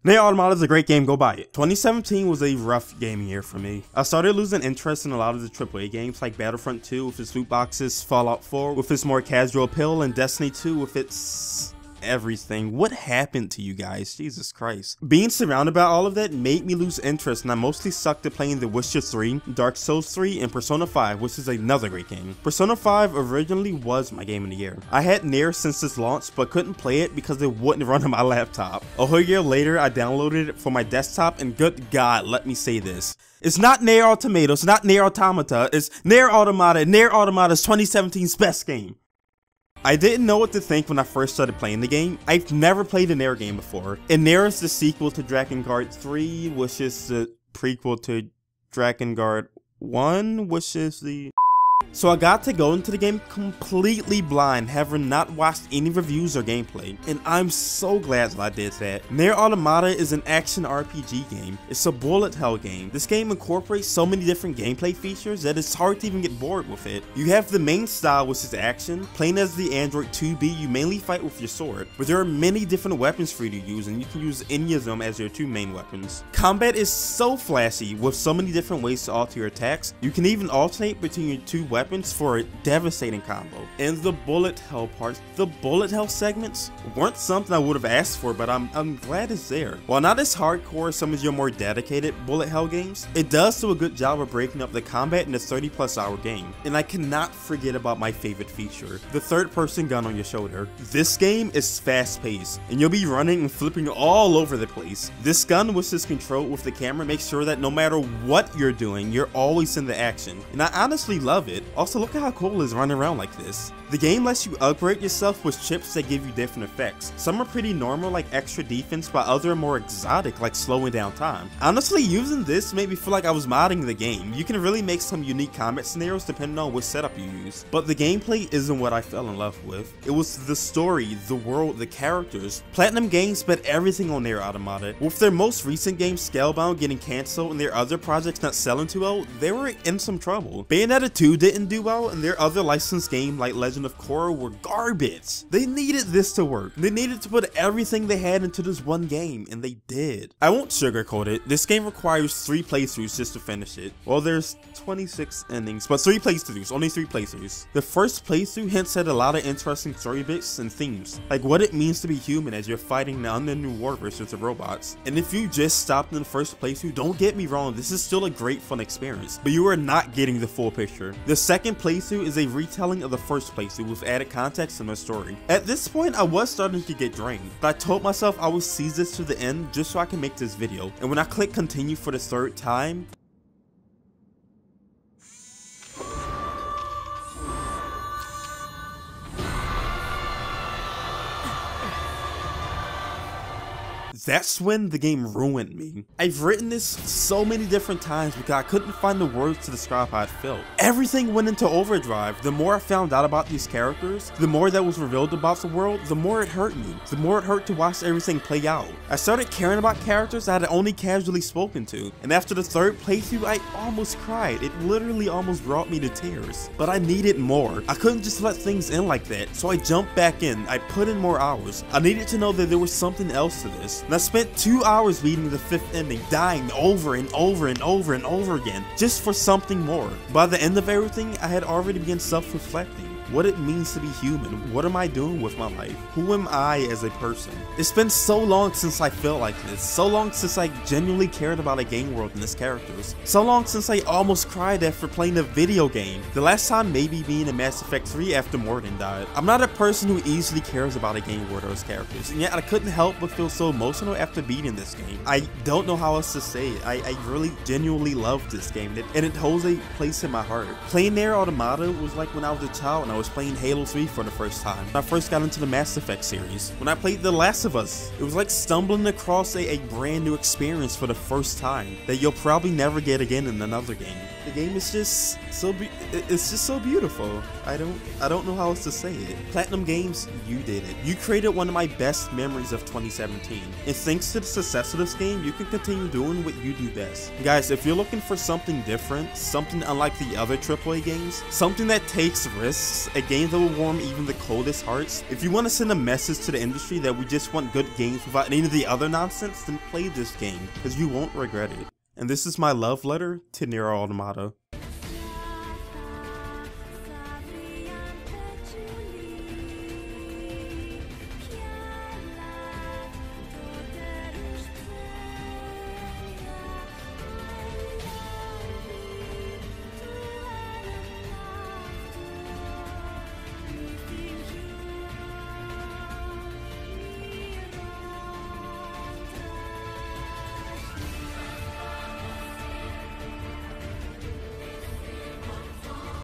Nier Automata is a great game, go buy it. 2017 was a rough gaming year for me. I started losing interest in a lot of the AAA games like Battlefront 2 with its loot boxes, Fallout 4 with its more casual appeal, and Destiny 2 with its everything. What happened to you guys? Jesus Christ. Being surrounded by all of that made me lose interest, and I mostly stuck to playing The Witcher 3, Dark Souls 3, and Persona 5, which is another great game. Persona 5 originally was my game of the year. I had Nier since its launch, but couldn't play it because it wouldn't run on my laptop. A whole year later, I downloaded it for my desktop, and good God, let me say this. It's not Nier Automata, it's not Nier Automata, it's Nier Automata. Nier Automata is 2017's best game. I didn't know what to think when I first started playing the game. I've never played a Nier game before. And Nier is the sequel to Drakengard 3, which is the prequel to Drakengard 1, which is the... So I got to go into the game completely blind, having not watched any reviews or gameplay, and I'm so glad that I did that. Nier Automata is an action RPG game. It's a bullet hell game. This game incorporates so many different gameplay features that it's hard to even get bored with it. You have the main style, which is action. Playing as the android 2B, you mainly fight with your sword, but there are many different weapons for you to use, and you can use any of them as your two main weapons. Combat is so flashy, with so many different ways to alter your attacks. You can even alternate between your two weapons for a devastating combo. And the bullet hell parts, the bullet hell segments weren't something I would have asked for, but I'm glad it's there. While not as hardcore as some of your more dedicated bullet hell games, it does do a good job of breaking up the combat in a 30+ hour game. And I cannot forget about my favorite feature, the third-person gun on your shoulder. This game is fast-paced, and you'll be running and flipping all over the place. This gun, which is controlled with the camera, makes sure that no matter what you're doing, you're always in the action. And I honestly love it. Also, look at how cool it is running around like this. The game lets you upgrade yourself with chips that give you different effects. Some are pretty normal, like extra defense, while others are more exotic, like slowing down time. Honestly, using this made me feel like I was modding the game. You can really make some unique combat scenarios depending on which setup you use. But the gameplay isn't what I fell in love with. It was the story, the world, the characters. Platinum Games spent everything on Nier Automata. With their most recent game, Scalebound, getting cancelled and their other projects not selling too well, they were in some trouble. Bayonetta 2 didn't do well, and their other licensed game like Legend of Korra were garbage. They needed this to work. They needed to put everything they had into this one game, and they did. I won't sugarcoat it. This game requires 3 playthroughs just to finish it. Well, there's 26 endings, but 3 playthroughs, only 3 playthroughs. The first playthrough hints at a lot of interesting story bits and themes, like what it means to be human as you're fighting the unending war versus the robots. And if you just stopped in the first playthrough, don't get me wrong, this is still a great fun experience, but you are not getting the full picture. The second playthrough is a retelling of the first playthrough with added context and a story. At this point, I was starting to get drained, but I told myself I would see this to the end just so I can make this video. And when I clicked continue for the 3rd time, that's when the game ruined me. I've written this so many different times because I couldn't find the words to describe how it felt. Everything went into overdrive. The more I found out about these characters, the more that was revealed about the world, the more it hurt me. The more it hurt to watch everything play out. I started caring about characters I had only casually spoken to, and after the 3rd playthrough, I almost cried. It literally almost brought me to tears. But I needed more. I couldn't just let things end like that, so I jumped back in. I put in more hours. I needed to know that there was something else to this. And I spent 2 hours beating the 5th ending, dying over and over and over and over again, just for something more. By the end of everything, I had already begun self-reflecting. What it means to be human. What am I doing with my life? Who am I as a person? It's been so long since I felt like this. So long since I genuinely cared about a game world and its characters. So long since I almost cried after playing a video game. The last time maybe being in Mass Effect 3 after Mordin died. I'm not a person who easily cares about a game world or its characters, and yet I couldn't help but feel so emotional after beating this game. I don't know how else to say it. I really genuinely love this game, and it holds a place in my heart. Playing Nier Automata was like when I was a child and I was playing Halo 3 for the first time. When I first got into the Mass Effect series. When I played The Last of Us, it was like stumbling across a brand new experience for the first time that you'll probably never get again in another game. The game is just so it's just so beautiful. I don't know how else to say it. Platinum Games, you did it. You created one of my best memories of 2017. And thanks to the success of this game, you can continue doing what you do best. Guys, if you're looking for something different, something unlike the other AAA games, something that takes risks, Yes, a game that will warm even the coldest hearts. If you want to send a message to the industry that we just want good games without any of the other nonsense, then play this game, because you won't regret it. And this is my love letter to Nier Automata.